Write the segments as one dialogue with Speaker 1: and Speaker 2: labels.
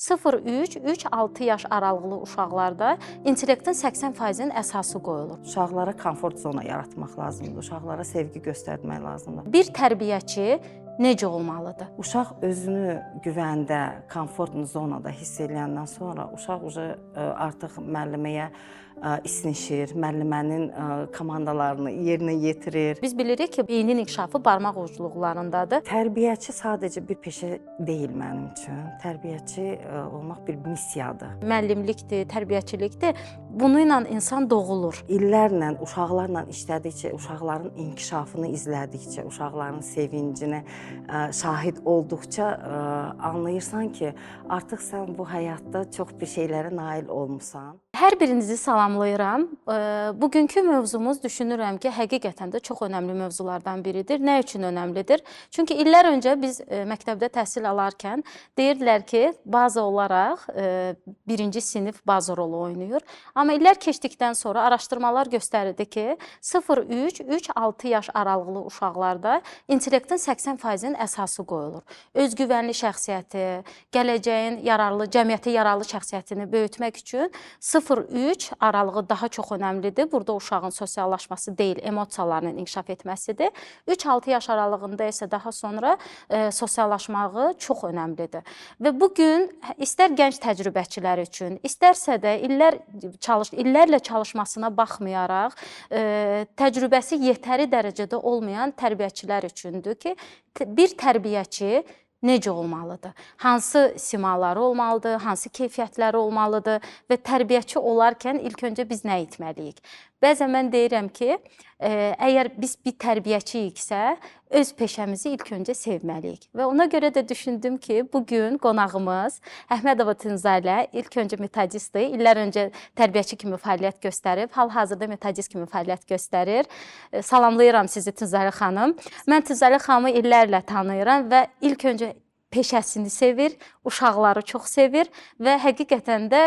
Speaker 1: 0-3-3-6 yaş aralıqlı uşaqlarda intellektin 80%-nin əsası qoyulur.
Speaker 2: Uşaqlara komfort zona yaratmaq lazımdır, uşaqlara sevgi göstərmək lazımdır.
Speaker 1: Bir tərbiyəçi necə olmalıdır?
Speaker 2: Uşaq özünü güvəndə, komfort zonada hiss edəndən sonra uşaq artıq müəlliməyə isnişir, müəllimənin komandalarını yerinə yetirir.
Speaker 1: Biz bilirik ki, beynin inkişafı barmaq ucluqlarındadır.
Speaker 2: Tərbiyəçi sadəcə bir peşə deyil mənim üçün. Tərbiyəçi olmaq bir missiyadır.
Speaker 1: Müəllimlikdir, tərbiyəçilikdir. Bununla insan doğulur.
Speaker 2: İllərlə uşaqlarla işlədikcə, uşaqların inkişafını izlədikcə, uşaqların sevincinə şahid olduqca anlayırsan ki, artıq sən bu həyatda çox bir şeylərə nail olmusan.
Speaker 1: Hər birinizi salamlayıram. Bugünkü mövzumuz düşünürəm ki, həqiqətən də çox önəmli mövzulardan biridir. Nə üçün önəmlidir? Çünki illər öncə biz məktəbdə təhsil alarkən deyirdilər ki, baza olaraq birinci sinif baza rolu oynayır. Amma illər keçdikdən sonra araşdırmalar göstərirdi ki, 0-3-3-6 yaş aralıqlı uşaqlarda intellektin 80%-nin əsası qoyulur. Özgüvənli şəxsiyyəti, gələcəyin yararlı, cəmiyyətə yararlı şəxsiyyətini böyütmək üçün 0-3 aralığı daha çox önəmlidir. Burada uşağın sosiallaşması deyil, emosiyalarının inkişaf etməsidir. 3-6 yaş aralığında isə daha sonra sosiallaşmağı çox önəmlidir. Və bugün istər gənc təcrübəçilər üçün, istərsə də illərlə çalışmasına baxmayaraq, təcrübəsi yetəri dərəcədə olmayan tərbiyəçilər üçündür ki, bir tərbiyəçi necə olmalıdır? Hansı simaları olmalıdır? Hansı keyfiyyətləri olmalıdır? Və tərbiyəçi olarkən ilk öncə biz nə etməliyik? Bəzən mən deyirəm ki, əgər biz bir tərbiyəçiyiksə, öz peşəmizi ilk öncə sevməliyik. Və ona görə də düşündüm ki, bugün qonağımız Əhmədova Tünzalə ilk öncə metodistdir. İllər öncə tərbiyəçi kimi fəaliyyət göstərib, hal-hazırda metodist kimi fəaliyyət göstərir. Salamlayıram sizi Tünzalə xanım. Mən Tünzalə xanımı illərlə tanıyıram və ilk öncə peşəsini sevir, uşaqları çox sevir və həqiqətən də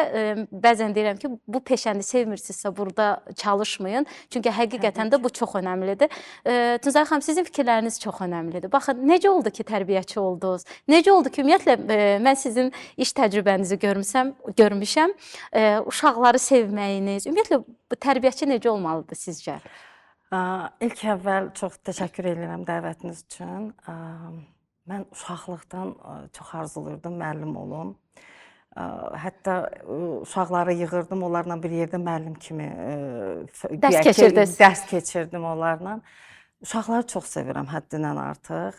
Speaker 1: bəzən deyirəm ki, bu peşəni sevmirsinizsə burada çalışmayın. Çünki həqiqətən də bu çox önəmlidir. Tünzalə xanım, sizin fikirləriniz çox önəmlidir. Baxın, necə oldu ki, tərbiyəçi oldunuz? Necə oldu ki, ümumiyyətlə mən sizin iş təcrübənizi görmüşəm, uşaqları sevməyiniz, ümumiyyətlə bu tərbiyəçi necə olmalıdır sizcə?
Speaker 2: İlk əvvəl çox təşəkkür edirəm dəvətiniz üçün. Mən uşaqlıqdan çox arzulayırdım müəllim olum. Hətta uşaqları yığırdım, onlarla bir yerdə müəllim kimi dərs keçirdim onlarla. Uşaqları çox sevirəm həddindən artıq.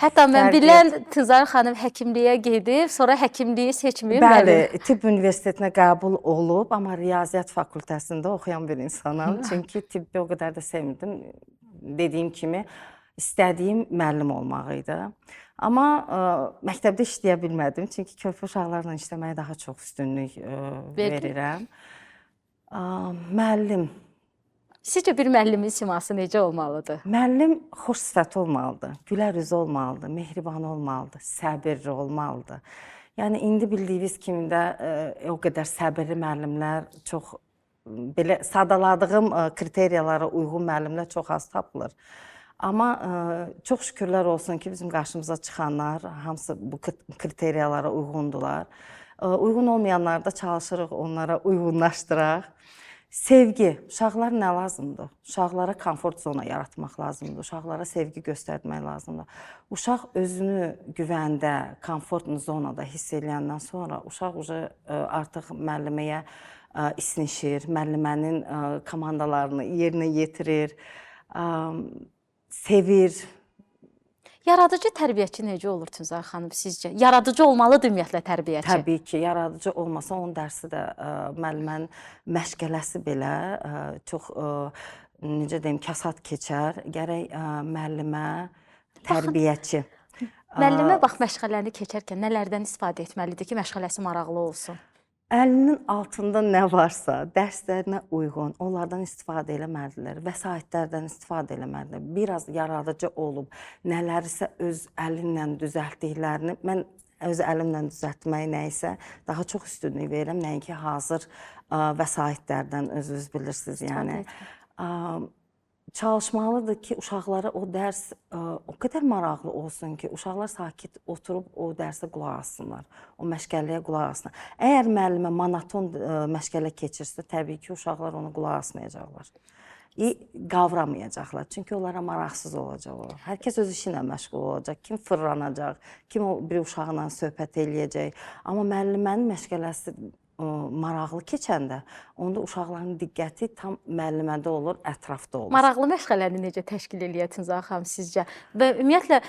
Speaker 1: Hətta mən bilən Tünzalə xanım həkimliyə gedib, sonra həkimliyi seçməyib.
Speaker 2: Bəli, tibb universitetinə qəbul olub, amma riyaziyyat fakültəsində oxuyan bir insanam. Çünki tibbi o qədər də sevmirdim. Dediyim kimi, İstədiyim müəllim olmaq idi. Amma məktəbdə işləyə bilmədim. Çünki körpə uşaqlarla işləməyə daha çox üstünlük verirəm. Müəllim.
Speaker 1: Sizcə bir müəllimin siması necə olmalıdır?
Speaker 2: Müəllim xoş sifət olmalıdır, gülər üzü olmalıdır, mehriban olmalıdır, səbirli olmalıdır. Yəni, indi bildiyiniz kimi də o qədər səbirli müəllimlər çox, belə sadaladığım kriteriyalara uyğun müəllimlər çox az tapılır. Amma çox şükürlər olsun ki, bizim qarşımıza çıxanlar hamısı bu kriteriyalara uyğundular. Uyğun olmayanlar da çalışırıq onlara uyğunlaşdıraq. Sevgi, uşaqlar nə lazımdır? Uşaqlara komfort zona yaratmaq lazımdır, uşaqlara sevgi göstərmək lazımdır. Uşaq özünü güvəndə, komfort zonada hiss edəndən sonra uşaq artıq müəlliməyə isnişir, müəllimənin komandalarını yerinə yetirir, sevir.
Speaker 1: Yaradıcı tərbiyəçi necə olur Tünzalə xanım sizcə? Yaradıcı olmalıdır ümumiyyətlə tərbiyəçi.
Speaker 2: Təbii ki, yaradıcı olmasa onun dərsi də müəllimənin məşqələsi belə çox, necə deyim, kasad keçər. Gərək müəllimə, tərbiyəçi.
Speaker 1: Müəllimə bax, məşğələni keçərkən nələrdən istifadə etməlidir ki, məşğələsi maraqlı olsun?
Speaker 2: Əlinin altında nə varsa, dərslərinə uyğun, onlardan istifadə eləməlidirlər, vəsaitlərdən istifadə eləməlidirlər. Biraz yaradıcı olub, nələrsə öz əlinlə düzəltdiklərini, mən öz əlimlə düzəltmək nəyisə daha çox üstünlük verirəm, nəinki hazır vəsaitlərdən özünüz bilirsiniz. Yəni, çalışmalıdır ki uşaqlara o dərs o qədər maraqlı olsun ki, uşaqlar sakit oturub o dərsə qulaq assınlar, o məşğələyə qulaq assınlar. Əgər müəllimə monoton məşğələ keçirsə, təbii ki, uşaqlar onu qulaq asmayacaqlar. Qavramayacaqlar. Çünki onlara maraqsız olacaq o. Hər kəs öz işi ilə məşğul olacaq. Kim fırlanacaq, kim o bir uşaqla söhbət eləyəcək. Amma müəllimənin məşğələsi maraqlı keçəndə, onda uşaqların diqqəti tam müəllimədə olur, ətrafda olur.
Speaker 1: Maraqlı məşğələni necə təşkil eləyir Tünzə xanım sizcə? Və ümumiyyətlə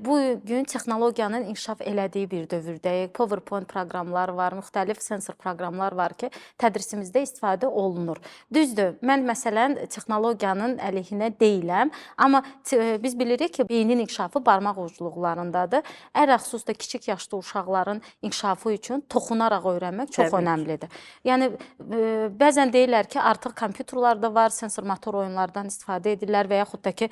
Speaker 1: bu gün texnologiyanın inkişaf elədiyi bir dövrdəyik. PowerPoint proqramlar var, müxtəlif sensor proqramlar var ki, tədrisimizdə istifadə olunur. Düzdür, mən məsələn texnologiyanın əleyhinə deyiləm, amma biz bilirik ki, beynin inkişafı barmaq ucluqlarındadır. Ələlxüsus da kiçik yaşlı uşaqların inkişafı üçün toxunaraq öyrənmək çox önəmlidir. Yəni bəzən deyirlər ki, artıq kompüterlarda var, sensor motor oyunlardan istifadə edirlər və yaxud da ki,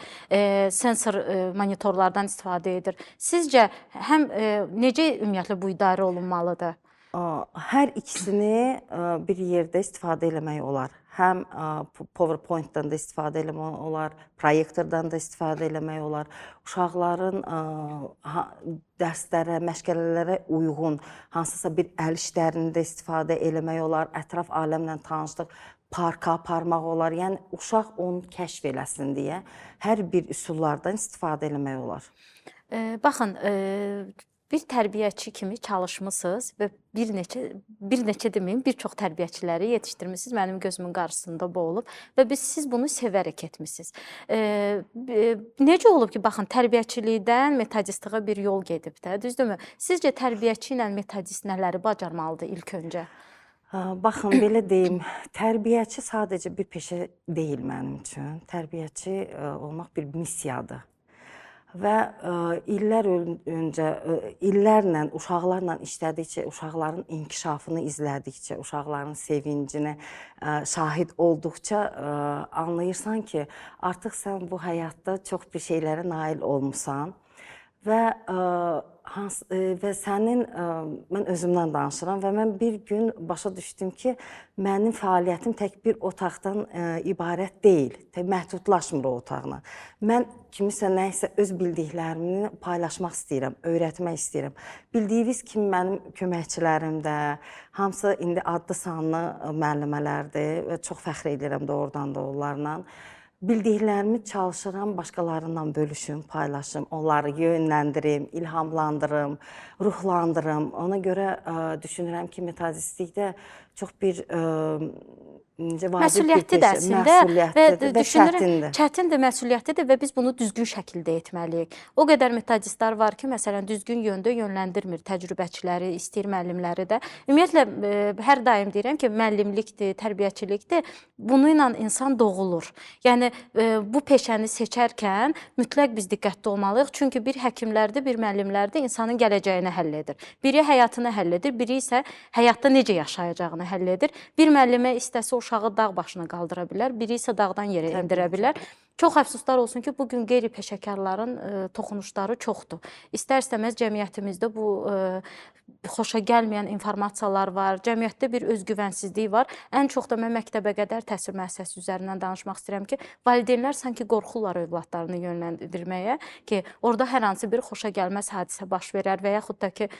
Speaker 1: sensor monitorlardan istifadə edir. Sizcə həm necə ümumiyyətlə bu idarə olunmalıdır?
Speaker 2: Hər ikisini bir yerdə istifadə eləmək olar. Həm PowerPoint-dan da istifadə eləmək olar, proyektordan da istifadə eləmək olar. Uşaqların dərslərə, məşğələlərə uyğun hansısa bir əl işlərini də istifadə eləmək olar. Ətraf aləmlə tanışlıq, parka aparmaq olar. Yəni, uşaq onu kəşf eləsin deyə hər bir üsullardan istifadə eləmək olar.
Speaker 1: Baxın, bir tərbiyəçi kimi çalışmısınız və bir neçə deməyim, bir çox tərbiyəçiləri yetişdirmisiniz. Mənim gözümün qarşısında bu olub və siz bunu sevərək etmisiniz. Necə olub ki, baxın, tərbiyəçilikdən metodistliyə bir yol gedib də, düzdürmü? Sizcə tərbiyəçi ilə metodist nələri bacarmalıdır ilk öncə?
Speaker 2: Baxın, belə deyim, tərbiyəçi sadəcə bir peşə deyil mənim üçün. Tərbiyəçi olmaq bir missiyadır. Və illərlə uşaqlarla işlədikcə, uşaqların inkişafını izlədikcə, uşaqların sevincinə şahid olduqca anlayırsan ki, artıq sən bu həyatda çox bir şeylərə nail olmusan və sənin, mən özümdən danışıram və mən bir gün başa düşdüm ki, mənim fəaliyyətim tək bir otaqdan ibarət deyil, məhdudlaşmır o otaqla. Mən kimisə nəyisə öz bildiklərimi paylaşmaq istəyirəm, öyrətmək istəyirəm. Bildiyiniz kimi mənim köməkçilərim də, hamısı indi adlı sanlı müəllimələrdir və çox fəxr edirəm doğrudan da onlarla. Bildiklərimi çalışıram, başqalarından bölüşüm, paylaşım, onları yönləndirim, ilhamlandırım, ruhlandırım. Ona görə düşünürəm ki, metodistlikdə çox bir
Speaker 1: məsuliyyətlidir əslində və düşünürəm, çətindir, məsuliyyətlidir və biz bunu düzgün şəkildə etməliyik. O qədər metodistlər var ki, məsələn, düzgün yöndə yönləndirmir təcrübəçiləri, istəyir müəllimləri də. Ümumiyyətlə, hər daim deyirəm ki, müəllimlikdir, tərbiyəçilikdir, bununla insan doğulur. Yəni, bu peşəni seçərkən mütləq biz diqqətli olmalıyıq. Çünki bir həkimlərdir, bir müəllimlərdir, insanın gələcəyini həll edir. Biri həyatını həll edir, biri isə həyatda necə yaşayacağını həll edir. Bir müəllimə istəsə uşağı dağ başına qaldıra bilər, biri isə dağdan yerə endirə bilər. Çox əfsuslar olsun ki, bugün qeyri-peşəkarların toxunuşları çoxdur. İstər-istəməz cəmiyyətimizdə bu xoşa gəlməyən informasiyalar var, cəmiyyətdə bir özgüvənsizlik var. Ən çox da mən məktəbə qədər təhsil müəssisəsi üzərindən danışmaq istəyirəm ki, valideynlər sanki qorxurlar övladlarını yönləndirməyə ki, orada hər hansı bir xoşa gəlməz hadisə baş verər və yaxud da ki,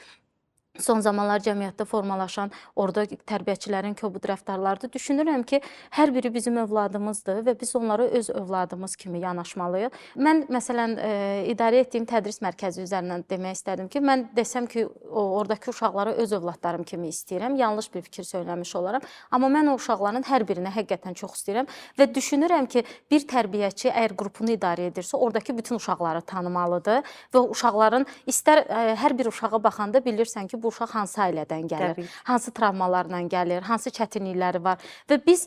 Speaker 1: son zamanlar cəmiyyətdə formalaşan orada tərbiyəçilərin kobud rəftarlardır. Düşünürəm ki, hər biri bizim övladımızdır və biz onlara öz övladımız kimi yanaşmalıyıq. Mən, məsələn, idarə etdiyim tədris mərkəzi üzərindən demək istədim ki, mən desəm ki, oradakı uşaqları öz övladlarım kimi istəyirəm, yanlış bir fikir söyləmiş olaram. Amma mən o uşaqların hər birini həqiqətən çox istəyirəm və düşünürəm ki, bir tərbiyəçi əgər qrupunu idarə edirsə, oradakı bütün uşaqları tanımalıdır və uşaqların istər hər bir uşağa baxanda bilirsən ki, bu uşaq hansı ailədən gəlir, hansı travmalarla gəlir, hansı çətinlikləri var və biz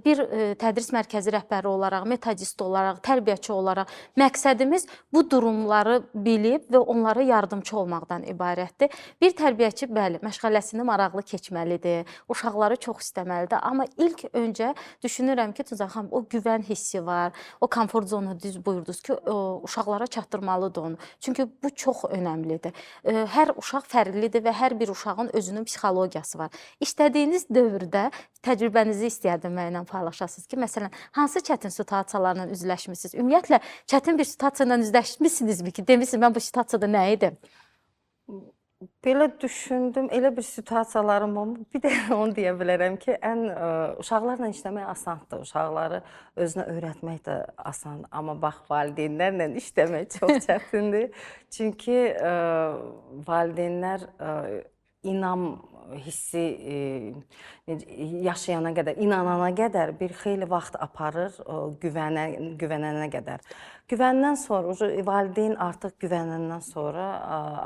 Speaker 1: bir tədris mərkəzi rəhbəri olaraq, metodist olaraq, tərbiyəçi olaraq məqsədimiz bu durumları bilib və onlara yardımcı olmaqdan ibarətdir. Bir tərbiyəçi, bəli, məşğələsini maraqlı keçməlidir, uşaqları çox istəməlidir, amma ilk öncə düşünürəm ki, Tünzə xanım, o güvən hissi var, o komfort zonu düz buyurdunuz ki, uşaqlara çatdırmalıdır onu. Çünki bu çox önəmlidir. Hər uşaq fərqlidir və və hər bir uşağın özünün psixologiyası var. İşlədiyiniz dövrdə təcrübənizi istəyərdim mənimlə paylaşasınız ki, məsələn, hansı çətin situasiyalarla üzləşmisiniz? Ümumiyyətlə, çətin bir situasiya ilə üzləşmisinizmi ki, demisiniz, mən bu situasiyada nə idim?
Speaker 2: Belə düşündüm, elə bir situasiyalarım oldu. Bir də onu deyə bilərəm ki, uşaqlarla işləmək asandır. Uşaqları özünə öyrətmək də asandır. Amma bax, valideynlərlə işləmək çox çətindir. Çünki valideynlər inam hissi yaşayana qədər, inanana qədər bir xeyli vaxt aparır, güvənənə qədər. Güvəndən sonra, valideyn artıq güvənəndən sonra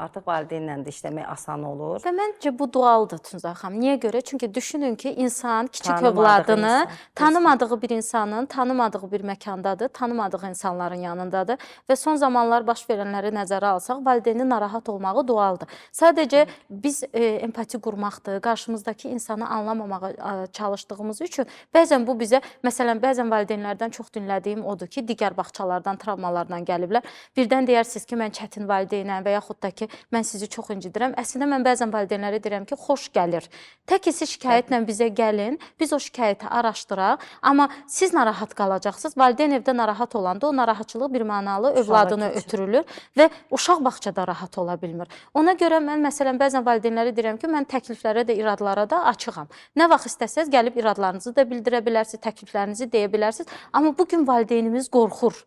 Speaker 2: artıq valideynlə də işləmək asan olur.
Speaker 1: Və məncə bu dualdır Tunca xanım. Niyə görə? Çünki düşünün ki, insan kiçik
Speaker 2: Tanımadığı
Speaker 1: övladını,
Speaker 2: insan.
Speaker 1: tanımadığı bir insanın, tanımadığı bir məkandadır, tanımadığı insanların yanındadır və son zamanlar baş verənləri nəzərə alsaq, valideynin narahat olmağı dualdır. Sadəcə biz empati qurmaqdır, qarşımızdakı insanı anlamamağa çalışdığımız üçün bəzən bu bizə, məsələn, bəzən valideynlərdən çox dinlədiyim odur ki, digər bağçalardan, travmalardan gəliblər. Birdən deyirsiniz ki, mən çətin valideynəm və yaxud da ki, mən sizi çox incidirəm. Əslində mən bəzən valideynlərə deyirəm ki, xoş gəlir. Tək ki, siz şikayətlə bizə gəlin, biz o şikayəti araşdıraq, amma siz narahat qalacaqsınız. Valideyn evdə narahat olanda o narahatçılıq birmənalı övladını ötürülür və uşaq bağçada rahat ola bilmir. Ona görə mən məsələn bəzən valideynlərə deyirəm ki, mən təkliflərə də, iradlara da açığam. Nə vaxt istəsəz gəlib iradlarınızı da bildirə bilərsiniz, təkliflərinizi deyə bilərsiniz. Amma bugün valideynimiz qorxur.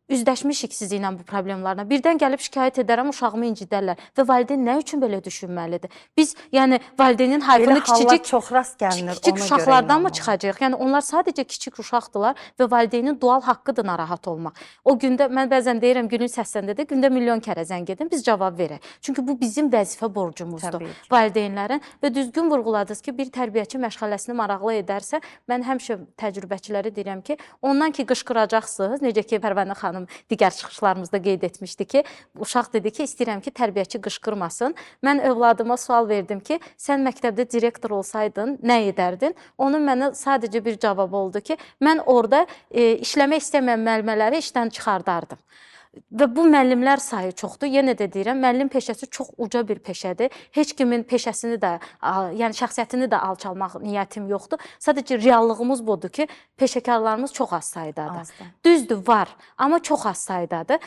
Speaker 1: Üzləşmişik sizinlə bu problemlərlə. Birdən gəlib şikayət edərəm, uşağımı incidərlər və valideyn nə üçün belə düşünməlidir? Biz, yəni valideynin hayfını
Speaker 2: çox rast gəlinir,
Speaker 1: kiçik uşaqlardan mı çıxacaq? Yəni onlar sadəcə kiçik uşaqdılar və valideynin doğal haqqıdır narahat olmaq. O gündə mən bəzən deyirəm, günün səsləndə də gündə milyon kərə zəng edin, biz cavab verək. Çünki bu bizim vəzifə borcumuzdur valideynlərin və düzgün vurğuladınız ki, bir tərbiyəçi məşğələsini maraqlı edərsə, mən həmişə təcrübəçilərə deyirəm ki, ondan ki qışqıracaqsınız, necə ki Pərvənə xanım digər çıxışlarımızda qeyd etmişdi ki, uşaq dedi ki, istəyirəm ki, tərbiyəçi qışqırmasın. Mən övladıma sual verdim ki, sən məktəbdə direktor olsaydın, nə edərdin? Onun mənə sadəcə bir cavab oldu ki, mən orada işləmək istəməyən müəllimələri işdən çıxardardım. Və bu müəllimlər sayı çoxdur. Yenə də deyirəm, müəllim peşəsi çox uca bir peşədir. Heç kimin peşəsini də, yəni şəxsiyyətini də alçalmaq niyyətim yoxdur. Sadəcə reallığımız budur ki, peşəkarlarımız çox az saydadır. Düzdür, var, amma çox az saydadır.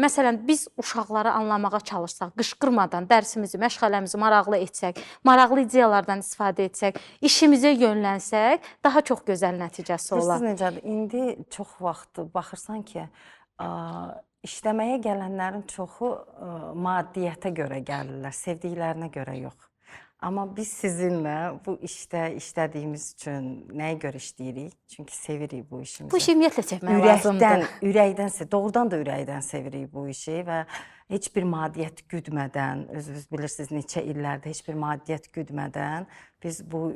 Speaker 1: Məsələn, biz uşaqları anlamağa çalışsaq, qışqırmadan dərsimizi, məşğələmizi maraqlı etsək, maraqlı ideyalardan istifadə etsək, işimizə yönlənsək, daha çox gözəl nəticəsi olar.
Speaker 2: Siz necədir? İndi çox vaxt baxırsan ki, İşləməyə gələnlərin çoxu maddiyyətə görə gəlirlər, sevdiklərinə görə yox. Amma biz sizinlə bu işdə işlədiyimiz üçün nəyə görə işləyirik? Çünki sevirik bu işimizi.
Speaker 1: Bu işi ümumiyyətlə sevmək lazımdır.
Speaker 2: Ürəkdən, doğrudan da ürəkdən sevirik bu işi və heç bir maddiyyət güdmədən, özünüz bilirsiniz neçə illərdə heç bir maddiyyət güdmədən biz bu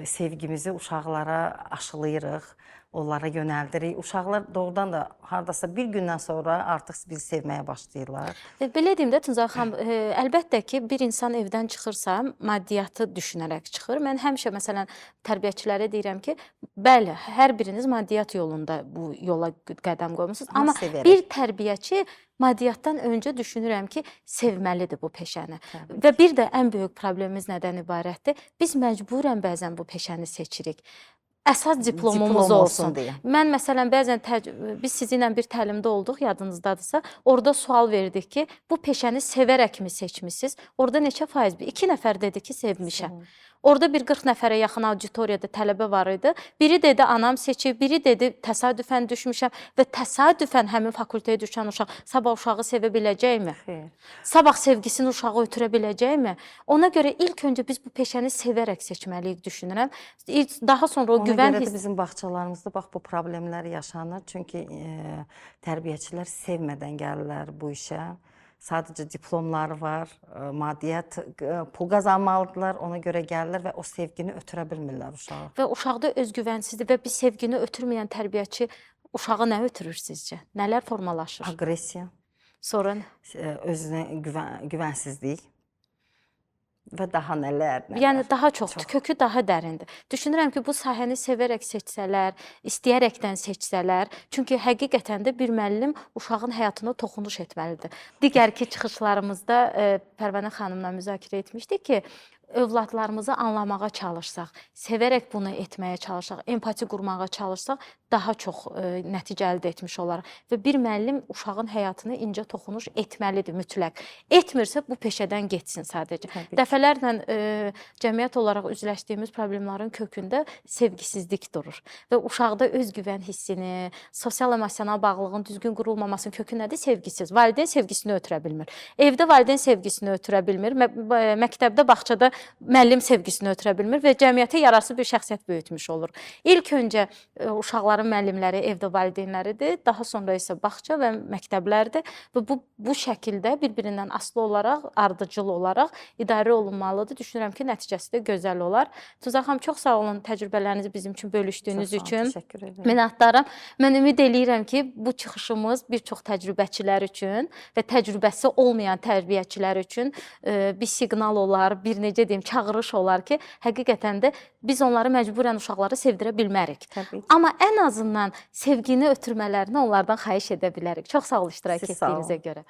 Speaker 2: sevgimizi uşaqlara aşılayırıq. Onlara yönəldirik. Uşaqlar doğrudan da hardasa bir gündən sonra artıq bizi sevməyə başlayırlar.
Speaker 1: Belə deyim də Tunca xanım, əlbəttə ki, bir insan evdən çıxırsa, maddiyyatı düşünərək çıxır. Mən həmişə məsələn tərbiyəçilərə deyirəm ki, bəli, hər biriniz maddiyyat yolunda bu yola qədəm qoymusunuz. Amma bir tərbiyəçi maddiyyatdan öncə düşünürəm ki, sevməlidir bu peşəni. Və bir də ən böyük problemimiz nədən ibarətdir? Biz məcburən bəzən bu peşəni seçirik. Əsas diplomumuz olsun. Mən məsələn bəzən biz sizinlə bir təlimdə olduq, yadınızdadırsa, orada sual verdik ki, bu peşəni sevərəkmi seçmisiniz? Orada neçə faiz? 2 nəfər dedi ki, sevmişəm. Orada bir 40 nəfərə yaxın auditoriyada tələbə var idi. Biri dedi anam seçib, biri dedi təsadüfən düşmüşəm və təsadüfən həmin fakültəyə düşən uşaq sabah uşağı sevə biləcəkmi? Sabah sevgisini uşağı ötürə biləcəkmi? Ona görə ilk öncə biz bu peşəni sevərək seçməliyik düşünürəm. Daha sonra o güvən
Speaker 2: hissi. Bizim bağçalarımızda bax bu problemlər yaşanır. Çünki tərbiyəçilər sevmədən gəlirlər bu işə. Sadəcə diplomları var, maddiyyat, pul qazanmalıdırlar, ona görə gəlirlər və o sevgini ötürə bilmirlər uşağı.
Speaker 1: Və uşaqda özgüvənsizdir və bir sevgini ötürməyən tərbiyəçi uşağı nə ötürür sizcə? Nələr formalaşır?
Speaker 2: Aqressiya.
Speaker 1: Sonra?
Speaker 2: Özünə güvənsizlik. və daha nələr.
Speaker 1: Yəni daha çoxdur, kökü daha dərindir. Düşünürəm ki, bu sahəni sevərək seçsələr, istəyərəkdən seçsələr, çünki həqiqətən də bir müəllim uşağın həyatına toxunuş etməlidir. Digərki çıxışlarımızda Pərvənə xanımla müzakirə etmişdik ki, övladlarımızı anlamağa çalışsaq, sevərək bunu etməyə çalışsaq, empati qurmağa çalışsaq, daha çox nəticə əldə etmiş olarıq. Və bir müəllim uşağın həyatına incə toxunuş etməlidir mütləq. Etmirsə, bu peşədən getsin sadəcə. Dəfələrlə cəmiyyət olaraq üzləşdiyimiz problemlərin kökündə sevgisizlik durur. Və uşaqda özgüvən hissini, sosial-emosional bağlılığın düzgün qurulmamasının kökü nədir? Sevgisiz. Valideyn sevgisini ötürə bilmir. Evdə valideyn sevgisini ötürə bilmir. Məktəbdə, bağçada müəllim sevgisini ötürə bilmir və cəmiyyətə yararsız bir şəxsiyyət böyütmüş olur. İlk öncə uşaqların müəllimləri evdə valideynləridir, daha sonra isə bağça və məktəblərdir və bu şəkildə bir-birindən asılı olaraq, ardıcıl olaraq idarə olunmalıdır. Düşünürəm ki, nəticəsi də gözəl olar. Tuzan xanım, çox sağ olun təcrübələrinizi bizim üçün bölüşdüyünüz üçün.
Speaker 2: Təşəkkür edirəm.
Speaker 1: Minnətdaram. Mən ümid eləyirəm ki, bu çıxışımız bir çox təcrübəçilər üçün və təcrübəsi olmayan tərbiyəçilər üçün bir siqnal olar, bir necə deyim, çağırış olar ki, həqiqətən də biz onları məcburən uşaqları sevdirə bilmərik.
Speaker 2: Təbii ki.
Speaker 1: Amma ən azından sevgini ötürmələrini onlardan xahiş edə bilərik. Çox sağ ol iştirak
Speaker 2: Siz sağ olun.
Speaker 1: etdiyinizə görə.